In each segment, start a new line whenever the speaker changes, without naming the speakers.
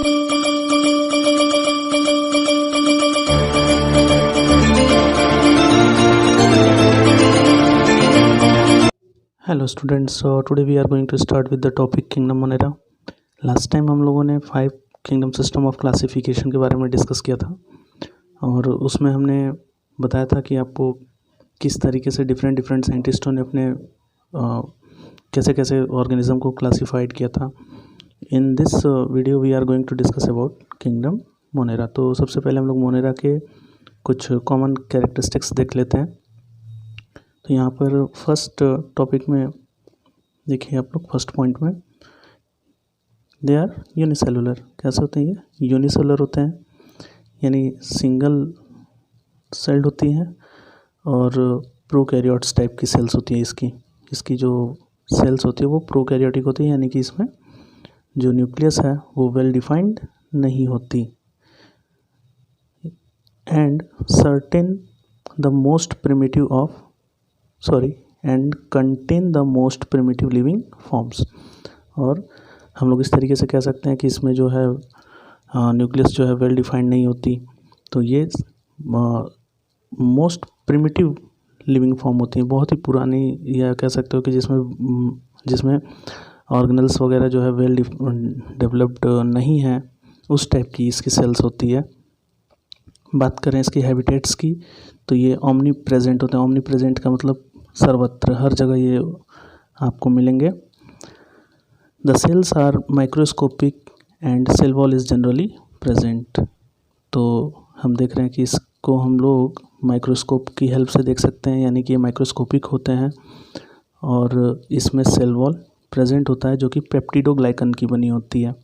Hello students, today we are going to start with the topic kingdom Monera. Last time हम लोगों ने 5 kingdom system of classification के बारे में discuss किया था और उसमें हमने बताया था कि आपको किस तरीके से डिफरेंट साइंटिस्टों ने अपने कैसे कैसे ऑर्गेनिज्म को क्लासिफाइड किया था। In this video we are going to discuss about kingdom Monera. तो सबसे पहले हम लोग मोनेरा के कुछ कॉमन कैरेक्टरिस्टिक्स देख लेते हैं। तो यहाँ पर फर्स्ट टॉपिक में देखिए आप लोग, फर्स्ट पॉइंट में दे आर यूनिसेलुलर। कैसे होते हैं ये? यूनिसेलुलर होते हैं, यानी सिंगल सेल्ड होती हैं और प्रोकैरियोट्स टाइप की सेल्स होती है। इसकी जो सेल्स होती है वो प्रोकैरियोटिक होती है, यानी कि इसमें जो न्यूक्लियस है वो वेल डिफाइंड नहीं होती। And certain the most primitive of and contain the most primitive living forms. और हम लोग इस तरीके से कह सकते हैं कि इसमें जो है न्यूक्लियस जो है वेल डिफाइंड नहीं होती, तो ये मोस्ट प्रिमिटिव लिविंग फॉर्म होती है, बहुत ही पुरानी, या कह सकते हो कि जिसमें ऑर्गेनल्स वगैरह जो है वेल डेवलप्ड नहीं है, उस टाइप की इसकी सेल्स होती है। बात करें इसकी हैबिटेट्स की, तो ये ओमनी प्रेजेंट होते हैं। ओमनी प्रेजेंट का मतलब सर्वत्र, हर जगह ये आपको मिलेंगे। The cells are microscopic and cell wall is generally present. तो हम देख रहे हैं कि इसको हम लोग माइक्रोस्कोप की हेल्प से देख सकते हैं, यानी कि ये माइक्रोस्कोपिक होते हैं और इसमें सेल वॉल प्रेजेंट होता है जो कि पेप्टिडोग्लाइकन की बनी होती है।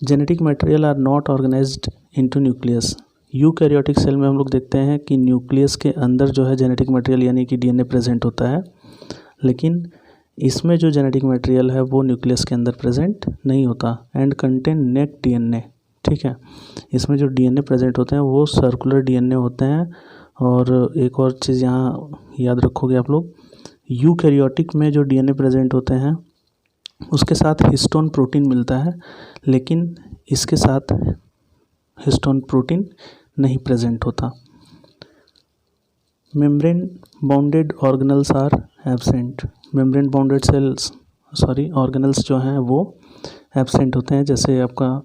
Genetic material are not organised into nucleus. Eukaryotic cell में हम लोग देखते हैं कि न्यूक्लियस के अंदर जो है जेनेटिक मटेरियल यानी कि डीएनए प्रेजेंट होता है, लेकिन इसमें जो जेनेटिक मटेरियल है वो न्यूक्लियस के अंदर प्रेजेंट नहीं होता। एंड कंटेन नेट डीएनए, ठीक है। इसमें जो डीएनए प्रेजेंट होते हैं वो सर्कुलर डीएनए होते हैं। और एक और चीज़ यहाँ याद रखोगे आप लोग, यूकैरियोटिक में जो डीएनए प्रेजेंट होते हैं उसके साथ हिस्टोन प्रोटीन मिलता है, लेकिन इसके साथ हिस्टोन प्रोटीन नहीं प्रेजेंट होता। Membrane bounded organelles are absent. Membrane bounded organelles जो हैं वो एब्सेंट होते हैं, जैसे आपका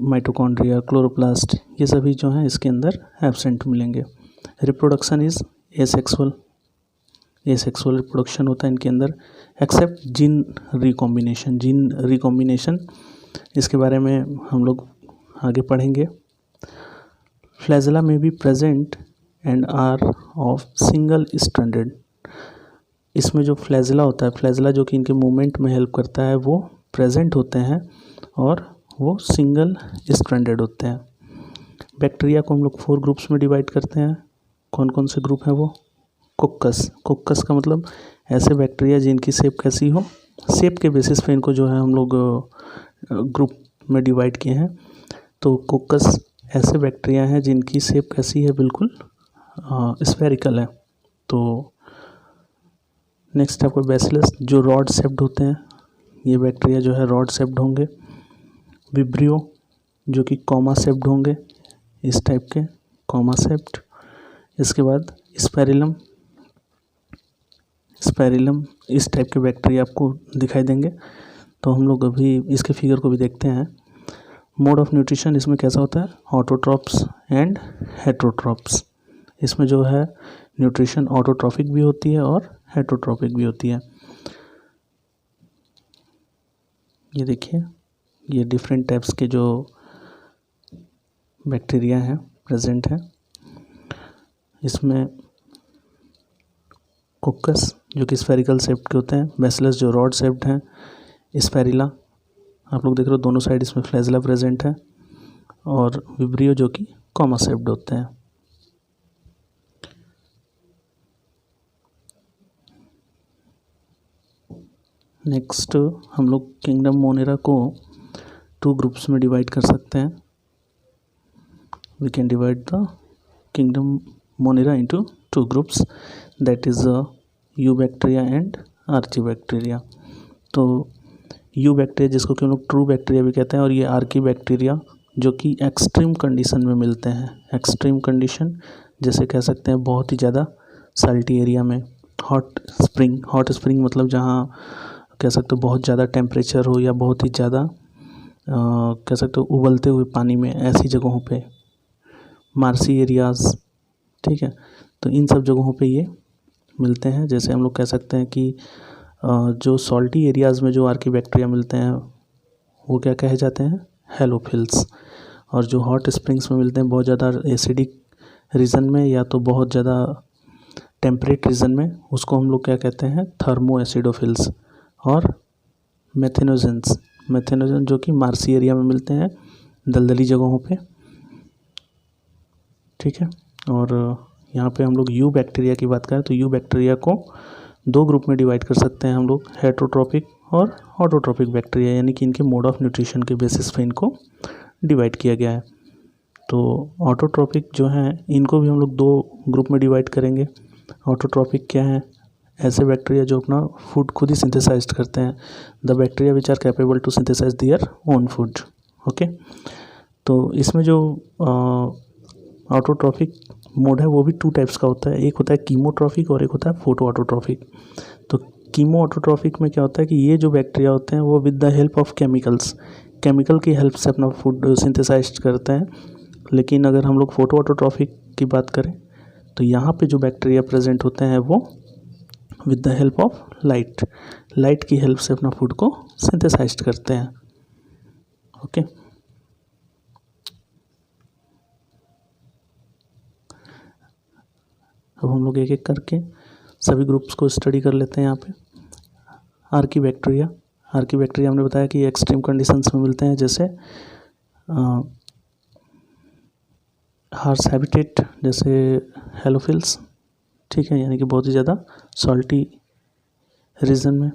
माइटोकॉन्ड्रिया, क्लोरोप्लास्ट, ये सभी जो हैं इसके अंदर एब्सेंट मिलेंगे। रिप्रोडक्शन इज़ एसेक्सुअल रिप्रोडक्शन होता है इनके अंदर, एक्सेप्ट जीन रिकॉम्बिनेशन इसके बारे में हम लोग आगे पढ़ेंगे। Flagella may be present and are of single stranded. इसमें जो फ्लैजेला होता है, फ्लैजेला जो कि इनके मूवमेंट में हेल्प करता है, वो प्रेजेंट होते हैं और वो सिंगल स्ट्रैंडेड होते हैं। बैक्टीरिया को हम लोग 4 ग्रुप्स में डिवाइड करते हैं। कौन कौन से ग्रुप हैं वो? कोक्कस का मतलब ऐसे बैक्टीरिया जिनकी शेप कैसी हो, शेप के बेसिस पे इनको जो है हम लोग ग्रुप में डिवाइड किए हैं। तो कोक्कस ऐसे बैक्टीरिया हैं जिनकी शेप कैसी है, बिल्कुल स्फेरिकल है। तो नेक्स्ट आपको बैसिलस जो रॉड शेप्ड होते हैं, ये बैक्टीरिया जो है रॉड शेप्ड होंगे। विब्रियो जो कि कॉमा शेप्ड होंगे, इस टाइप के कॉमा शेप्ड। इसके बाद स्पैरिलम इस टाइप के बैक्टीरिया आपको दिखाई देंगे। तो हम लोग अभी इसके फिगर को भी देखते हैं। मोड ऑफ न्यूट्रिशन इसमें कैसा होता है? Autotrophs and heterotrophs. इसमें जो है न्यूट्रिशन ऑटोट्रॉफिक भी होती है और हेटरोट्रॉपिक भी होती है। ये देखिए, ये डिफरेंट टाइप्स के जो बैक्टीरिया हैं प्रेजेंट हैं। इसमें कोक्कस जो कि स्फेरिकल शेप्ड के होते हैं, बैसिलस जो रॉड शेप्ड हैं, स्पैरिला आप लोग देख रहे हो दोनों साइड इसमें फ्लैजेला प्रेजेंट है, और विब्रियो जो कि कॉमा शेप्ड होते हैं। नेक्स्ट हम लोग किंगडम मोनेरा को 2 ग्रुप्स में डिवाइड कर सकते हैं। We can divide the kingdom Monera into 2 groups, that is eubacteria and archaebacteria. तो यू बैक्टीरिया जिसको कि हम लोग ट्रू बैक्टीरिया भी कहते हैं, और ये आर्की बैक्टीरिया जो कि एक्सट्रीम कंडीशन में मिलते हैं। एक्सट्रीम कंडीशन जैसे कह सकते हैं बहुत ही ज़्यादा साल्टी एरिया में, हॉट स्प्रिंग मतलब जहाँ कह सकते हो बहुत ज़्यादा टेम्परेचर हो या बहुत ही ज़्यादा कह सकते हो उबलते हुए पानी में, ऐसी जगहों पे, मार्सी एरियाज़, ठीक है। तो इन सब जगहों पे ये मिलते हैं। जैसे हम लोग कह सकते हैं कि जो सॉल्टी एरियाज़ में जो आर्की बैक्टीरिया मिलते हैं वो क्या कहे जाते हैं, हेलोफिल्स। और जो हॉट स्प्रिंग्स में मिलते हैं बहुत ज़्यादा एसिडिक रीजन में या तो बहुत ज़्यादा टेम्परेट रीजन में, उसको हम लोग क्या कहते हैं, थर्मो एसिडोफिल्स। और मेथेनोजन जो कि मार्सी एरिया में मिलते हैं, दलदली जगहों पे, ठीक है। और यहाँ पे हम लोग यू बैक्टीरिया की बात करें तो यू बैक्टीरिया को 2 ग्रुप में डिवाइड कर सकते हैं हम लोग, हेटरोट्रॉपिक और ऑटोट्रॉपिक बैक्टीरिया, यानी कि इनके मोड ऑफ न्यूट्रिशन के बेसिस पे इनको डिवाइड किया गया है। तो ऑटोट्रॉपिक जो हैं इनको भी हम लोग 2 ग्रुप में डिवाइड करेंगे। ऑटोट्रॉपिक क्या है, ऐसे बैक्टीरिया जो अपना फूड खुद ही सिंथेसाइज करते हैं, the bacteria which are capable to synthesise their own food, okay. तो इसमें जो ऑटोट्रॉफिक मोड है वो भी 2 टाइप्स का होता है, एक होता है कीमोट्रॉफिक और एक होता है फोटो ऑटोट्रॉफिक। तो कीमो ऑटोट्रॉफिक में क्या होता है कि ये जो बैक्टीरिया होते हैं वो with the help of chemical की हेल्प से अपना फूड सिंथेसाइज करते हैं। लेकिन अगर हम लोग फोटो ऑटोट्रॉफिक की बात करें तो यहाँ पे जो बैक्टीरिया प्रेजेंट होते हैं वो with the help of light की हेल्प से अपना फूड को सिंथेसाइज करते हैं, ओके। अब हम लोग एक एक करके सभी ग्रुप्स को स्टडी कर लेते हैं। यहाँ पे आर्की बैक्टीरिया हमने बताया कि एक्सट्रीम कंडीशंस में मिलते हैं, जैसे हार्श हैबिटेट जैसे हेलोफिल्स, ठीक है, यानी कि बहुत ही ज़्यादा सॉल्टी रीजन में।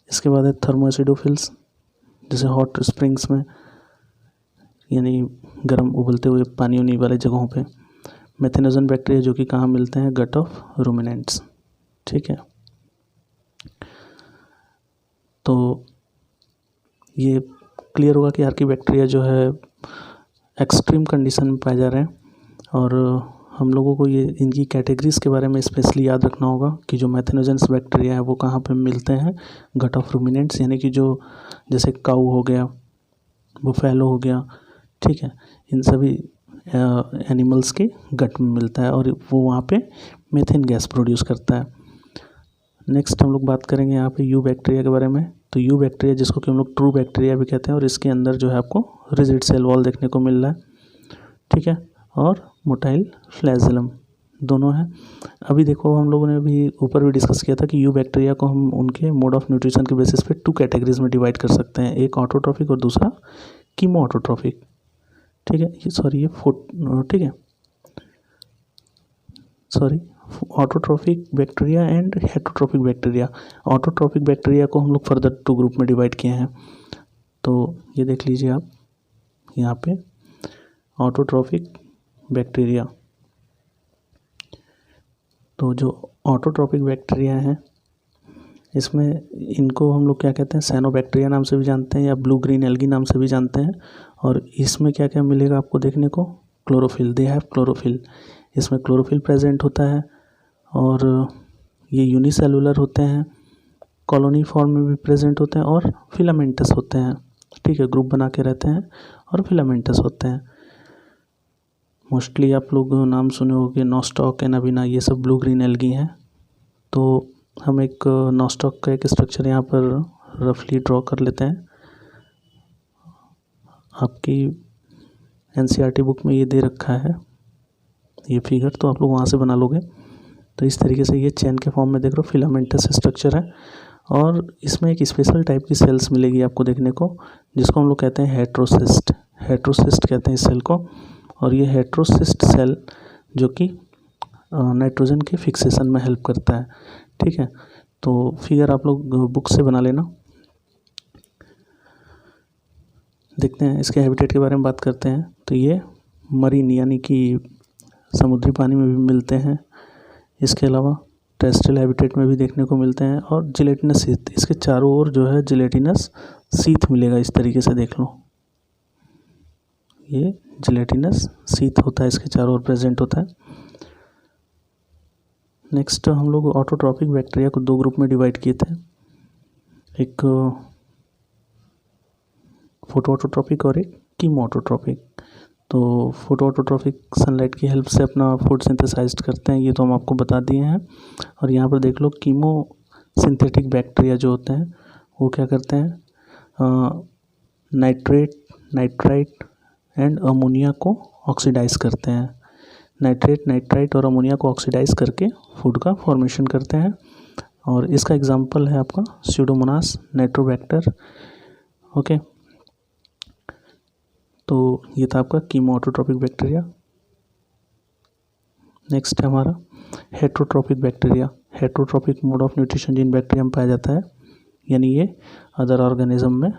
इसके बाद है थर्मोएसिडोफिल्स जैसे हॉट स्प्रिंग्स में, यानी गर्म उबलते हुए पानी उनी वाले जगहों पे। मेथेनोजन बैक्टीरिया जो कि कहाँ मिलते हैं, गट ऑफ रूमिनेंट्स, ठीक है। तो ये क्लियर होगा कि आर्की बैक्टीरिया जो है एक्सट्रीम कंडीशन में पाए जा रहे हैं। और हम लोगों को ये इनकी कैटेगरीज़ के बारे में स्पेशली याद रखना होगा कि जो मेथेनोजेंस बैक्टीरिया है वो कहाँ पे मिलते हैं, गट ऑफ रूमिनेंट्स, यानी कि जो जैसे काऊ हो गया, बुफेलो हो गया, ठीक है, इन सभी एनिमल्स के गट में मिलता है और वो वहाँ पे मीथेन गैस प्रोड्यूस करता है। नेक्स्ट हम लोग बात करेंगे यहाँ पे यू बैक्टीरिया के बारे में। तो यू बैक्टीरिया जिसको कि हम लोग ट्रू बैक्टीरिया भी कहते हैं, और इसके अंदर जो है आपको रिजिड सेल वॉल देखने को मिल रहा है, ठीक है, और मोटाइल फ्लैजेलम दोनों हैं। अभी देखो हम लोगों ने अभी ऊपर भी डिस्कस किया था कि यू बैक्टीरिया को हम उनके मोड ऑफ न्यूट्रिशन के बेसिस पे 2 कैटेगरीज में डिवाइड कर सकते हैं, एक ऑटोट्रॉफिक और दूसरा कीमो ऑटोट्रॉफिक, ठीक है। ठीक है, sorry, autotrophic bacteria and heterotrophic bacteria. Autotrophic bacteria को हम लोग फर्दर 2 ग्रुप में डिवाइड किए हैं। तो ये देख लीजिए आप यहाँ पे ऑटोट्रॉफिक बैक्टीरिया। तो जो ऑटोट्रॉफिक बैक्टीरिया हैं इसमें इनको हम लोग क्या कहते हैं, साइनोबैक्टीरिया नाम से भी जानते हैं या ब्लू ग्रीन एल्गी नाम से भी जानते हैं। और इसमें क्या क्या मिलेगा आपको देखने को, क्लोरोफिल, दे हैव क्लोरोफिल, इसमें क्लोरोफिल प्रेजेंट होता है। और ये यूनिसेलुलर होते हैं, कॉलोनी फॉर्म में भी प्रेजेंट होते हैं और फिलामेंटस होते हैं, ठीक है, ग्रुप बना के रहते हैं और फिलामेंटस होते हैं। मोस्टली आप लोग नाम सुने होंगे नॉस्टॉक, एनाबिना, ये सब ब्लू ग्रीन एल्गी हैं। तो हम एक नॉस्टॉक का एक स्ट्रक्चर यहाँ पर रफली ड्रॉ कर लेते हैं। आपकी एनसीईआरटी बुक में ये दे रखा है ये फिगर, तो आप लोग वहाँ से बना लोगे। तो इस तरीके से ये चेन के फॉर्म में देख रहे हो, फिलामेंटस स्ट्रक्चर है। और इसमें एक स्पेशल टाइप की सेल्स मिलेगी आपको देखने को, जिसको हम लोग कहते हैं हेट्रोसिस्ट कहते हैं इस सेल को। और ये हेट्रोसिस्ट सेल जो कि नाइट्रोजन के फिक्सेशन में हेल्प करता है, ठीक है। तो फिगर आप लोग बुक से बना लेना। देखते हैं इसके हैबिटेट के बारे में बात करते हैं। तो ये मरीन यानी कि समुद्री पानी में भी मिलते हैं। इसके अलावा टेरेस्ट्रियल हैबिटेट में भी देखने को मिलते हैं। और जिलेटिनस शीथ, इसके चारों ओर जो है जिलेटिनस शीथ मिलेगा, इस तरीके से देख लो, ये जिलेटिनस शीथ होता है, इसके चारों ओर प्रेजेंट होता है। नेक्स्ट हम लोग ऑटोट्रॉपिक बैक्टीरिया को दो ग्रुप में डिवाइड किए थे, एक फोटो ऑटोट्रॉपिक और एक कीमो ऑटोट्रॉपिक। तो फोटो ऑटोट्रॉपिक सनलाइट की हेल्प से अपना फूड सिंथेसाइज करते हैं, ये तो हम आपको बता दिए हैं। और यहाँ पर देख लो कीमो सिंथेटिक बैक्टीरिया जो होते हैं वो क्या करते हैं, नाइट्रेट, नाइट्राइट एंड अमोनिया को ऑक्सीडाइज करते हैं। नाइट्रेट, नाइट्राइट और अमोनिया को ऑक्सीडाइज करके फूड का फॉर्मेशन करते हैं। और इसका एग्जांपल है आपका स्यूडोमोनास, नाइट्रोबैक्टर। ओके, तो ये था आपका कीमो ऑटोट्रॉपिक बैक्टीरिया। नेक्स्ट है हमारा heterotrophic bacteria. Heterotrophic mode of nutrition जिन बैक्टीरिया में पाया जाता है, यानी ये अदर ऑर्गेनिज्म में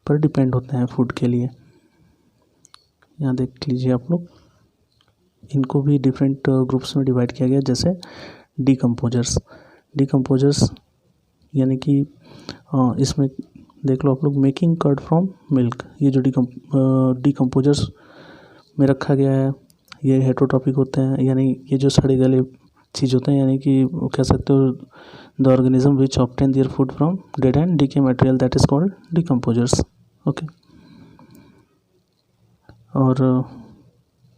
पर डिपेंड होते हैं फूड के लिए। यहाँ देख लीजिए आप लोग, इनको भी डिफरेंट ग्रुप्स में डिवाइड किया गया, जैसे डिकम्पोजर्स। डिकम्पोजर्स यानी कि इसमें देख लो आप लोग, मेकिंग कर्ड फ्रॉम मिल्क, ये जो डिकम्पोजर्स में रखा गया है ये हेट्रोट्रॉपिक होते हैं, यानी ये जो सड़े गले चीज़ होते हैं, यानी कि कह सकते हो the organism which obtain their food from dead and decay material, that is called decomposers. Okay, और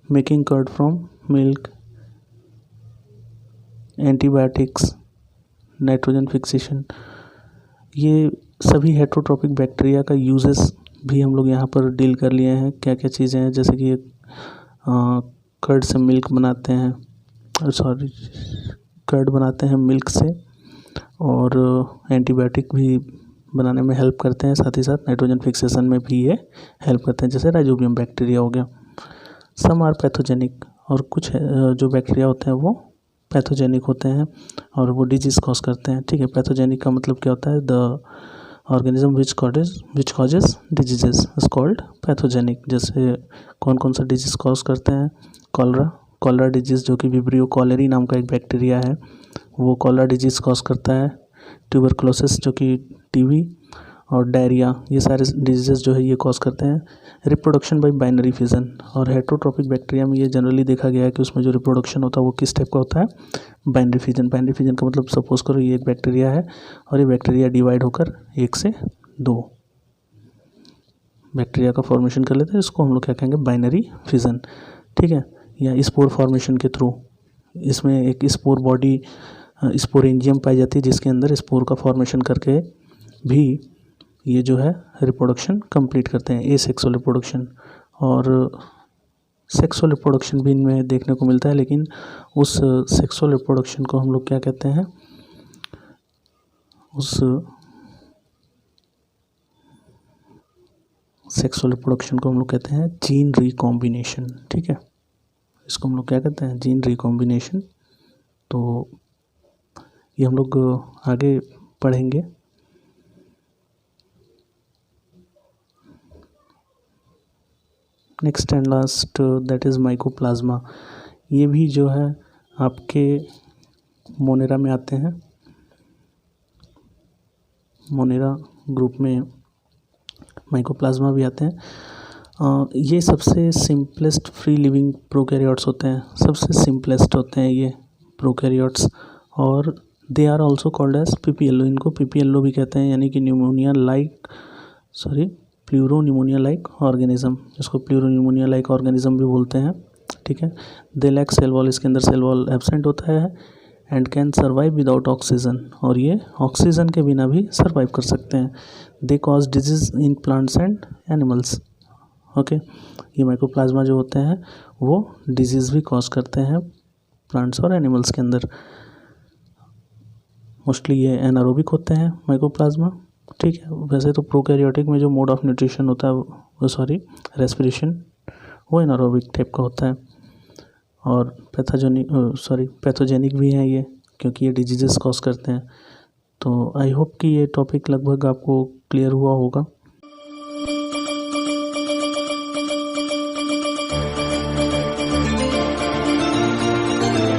making curd from milk, antibiotics, nitrogen fixation, ये सभी हेट्रोट्रॉपिक बैक्टीरिया का यूजेस भी हम लोग यहाँ पर डील कर लिए हैं। क्या क्या चीज़ें हैं, जैसे कि कर्ड से मिल्क बनाते हैं, कर्ड बनाते हैं मिल्क से, और एंटीबायोटिक भी बनाने में हेल्प करते हैं, साथ ही साथ नाइट्रोजन फिक्सेशन में भी ये हेल्प करते हैं, जैसे राइजोबियम बैक्टीरिया हो गया। सम आर पैथोजेनिक, और कुछ जो बैक्टीरिया होते हैं वो पैथोजेनिक होते हैं और वो डिजीज़ कॉज करते हैं। ठीक है, पैथोजेनिक का मतलब क्या होता है, the organism which causes diseases is called pathogenic. जैसे कौन कौन सा डिजीज़ कॉज करते हैं, कॉलरा डिजीज़, जो कि विब्रियो कॉलेरी नाम का एक बैक्टीरिया है, वो कॉलरा डिजीज़ कॉज करता है। ट्यूबरकुलोसिस जो कि टीबी, और डायरिया, ये सारे डिजीज़ जो है ये कॉज करते हैं। रिप्रोडक्शन बाय बाइनरी फिजन, और हेट्रोट्रॉपिक बैक्टीरिया में ये जनरली देखा गया है कि उसमें जो रिप्रोडक्शन होता है वो किस टाइप का होता है, बाइनरी फिजन। बाइनरी फिजन का मतलब सपोज करो ये एक बैक्टीरिया है और ये बैक्टीरिया डिवाइड होकर 1 से 2 बैक्टीरिया का फॉर्मेशन कर लेते हैं, इसको हम लोग क्या कहेंगे, बाइनरी फिजन। ठीक है, या स्पोर फॉर्मेशन के थ्रू, इसमें एक स्पोर बॉडी, स्पोरेंजियम पाई जाती है जिसके अंदर स्पोर का फॉर्मेशन करके भी ये जो है रिप्रोडक्शन कंप्लीट करते हैं, एसेक्सुअल रिप्रोडक्शन। और सेक्सुअल रिप्रोडक्शन भी इनमें देखने को मिलता है, लेकिन उस सेक्सुअल रिप्रोडक्शन को हम लोग क्या कहते हैं, उस सेक्सुअल रिप्रोडक्शन को हम लोग कहते हैं जीन रिकॉम्बिनेशन। ठीक है, इसको हम लोग क्या कहते हैं, जीन रिकॉम्बिनेशन। तो ये हम लोग आगे पढ़ेंगे। Next and last that is mycoplasma. ये भी जो है आपके मोनेरा में आते हैं, मोनेरा ग्रुप में माइकोप्लाज्मा भी आते हैं। ये सबसे सिंपलेस्ट फ्री लिविंग प्रोकैरियोट्स होते हैं, सबसे सिंपलेस्ट होते हैं ये प्रोकैरियोट्स, और they are also called as PPLO. इनको पीपीएलओ भी कहते हैं, यानी कि प्लूरोनिमोनिया लाइक ऑर्गेनिज्म, इसको प्लूरोनिमोनिया लाइक ऑर्गेनिज्म भी बोलते हैं। ठीक है, दे लैक सेल वॉल, इसके अंदर सेल वॉल एब्सेंट होता है, and can survive without oxygen, और ये ऑक्सीजन के बिना भी सर्वाइव कर सकते हैं। They cause disease in plants and animals. Okay, ये माइकोप्लाज्मा जो होते हैं वो डिजीज़ भी कॉज करते हैं प्लांट्स और एनिमल्स के अंदर। मोस्टली ये एनारोबिक होते हैं माइकोप्लाज्मा। ठीक है, वैसे तो प्रोकैरियोटिक में जो मोड ऑफ न्यूट्रिशन होता है वो रेस्पिरेशन, वो एनारोबिक टाइप का होता है। और पैथोजेनिक भी हैं ये, क्योंकि ये डिजीजेस कॉज करते हैं। तो आई होप कि ये टॉपिक लगभग आपको क्लियर हुआ होगा।